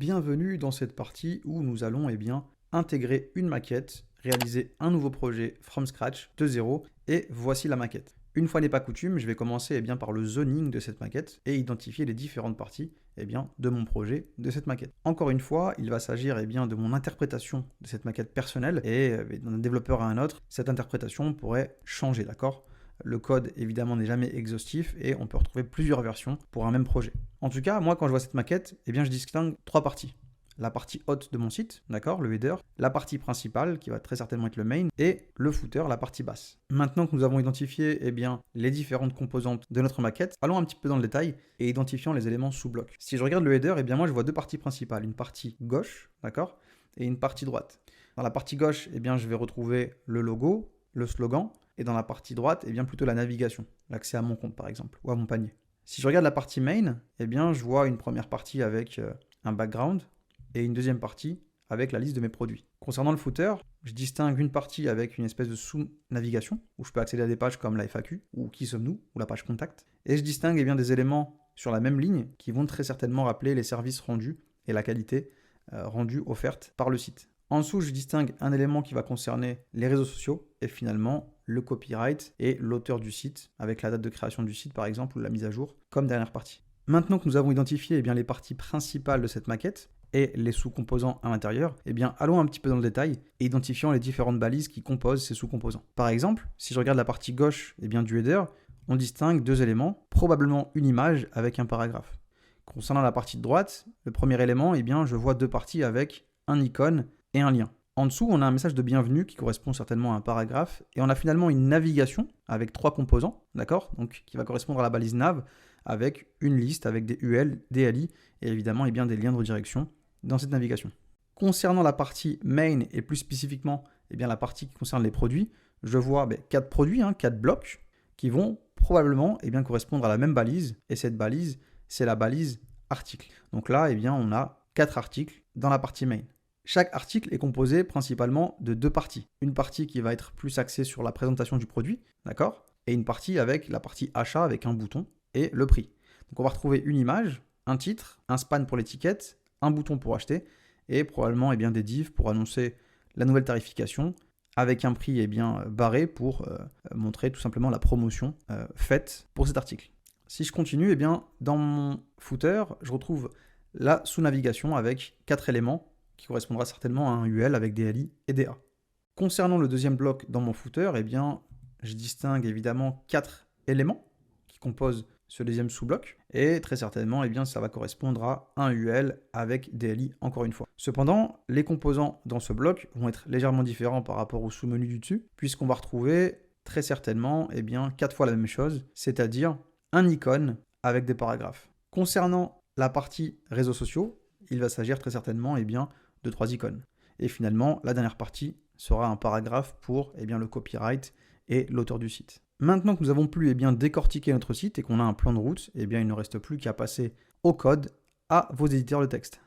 Bienvenue dans cette partie où nous allons intégrer une maquette, réaliser un nouveau projet from scratch de zéro et voici la maquette. Une fois n'est pas coutume, je vais commencer par le zoning de cette maquette et identifier les différentes parties de mon projet de cette maquette. Encore une fois, il va s'agir de mon interprétation de cette maquette personnelle et d'un développeur à un autre, cette interprétation pourrait changer, d'accord ? Le code, évidemment, n'est jamais exhaustif et on peut retrouver plusieurs versions pour un même projet. En tout cas, moi, quand je vois cette maquette, je distingue trois parties. La partie haute de mon site, d'accord, le header, la partie principale, qui va très certainement être le main, et le footer, la partie basse. Maintenant que nous avons identifié les différentes composantes de notre maquette, allons un petit peu dans le détail et identifions les éléments sous bloc. Si je regarde le header, moi, je vois deux parties principales, une partie gauche, d'accord, et une partie droite. Dans la partie gauche, je vais retrouver le logo, le slogan, et dans la partie droite, plutôt la navigation, l'accès à mon compte par exemple, ou à mon panier. Si je regarde la partie main, je vois une première partie avec un background et une deuxième partie avec la liste de mes produits. Concernant le footer, je distingue une partie avec une espèce de sous-navigation, où je peux accéder à des pages comme la FAQ, ou Qui sommes-nous, ou la page contact. Et je distingue des éléments sur la même ligne qui vont très certainement rappeler les services rendus et la qualité rendue offerte par le site. En dessous, je distingue un élément qui va concerner les réseaux sociaux et finalement le copyright et l'auteur du site, avec la date de création du site par exemple ou la mise à jour, comme dernière partie. Maintenant que nous avons identifié les parties principales de cette maquette et les sous-composants à l'intérieur, allons un petit peu dans le détail et identifions les différentes balises qui composent ces sous-composants. Par exemple, si je regarde la partie gauche du header, on distingue deux éléments, probablement une image avec un paragraphe. Concernant la partie de droite, le premier élément, je vois deux parties avec un icône et un lien. En dessous, on a un message de bienvenue qui correspond certainement à un paragraphe et on a finalement une navigation avec trois composants, d'accord ? Donc qui va correspondre à la balise nav avec une liste avec des UL, des LI et évidemment des liens de redirection dans cette navigation. Concernant la partie main et plus spécifiquement la partie qui concerne les produits, je vois 4 produits, 4 blocs qui vont probablement correspondre à la même balise et cette balise, c'est la balise article. Donc là, on a 4 articles dans la partie main. Chaque article est composé principalement de deux parties. Une partie qui va être plus axée sur la présentation du produit, d'accord ? Et une partie avec la partie achat avec un bouton et le prix. Donc on va retrouver une image, un titre, un span pour l'étiquette, un bouton pour acheter et probablement des divs pour annoncer la nouvelle tarification avec un prix barré pour montrer tout simplement la promotion faite pour cet article. Si je continue, dans mon footer, je retrouve la sous-navigation avec 4 éléments qui correspondra certainement à un UL avec des LI et des A. Concernant le deuxième bloc dans mon footer, je distingue évidemment 4 éléments qui composent ce deuxième sous-bloc et très certainement ça va correspondre à un UL avec des LI encore une fois. Cependant, les composants dans ce bloc vont être légèrement différents par rapport au sous-menu du dessus puisqu'on va retrouver très certainement 4 fois la même chose, c'est-à-dire un icône avec des paragraphes. Concernant la partie réseaux sociaux, il va s'agir très certainement de 3 icônes. Et finalement, la dernière partie sera un paragraphe pour le copyright et l'auteur du site. Maintenant que nous avons pu décortiquer notre site et qu'on a un plan de route, il ne reste plus qu'à passer au code à vos éditeurs de texte.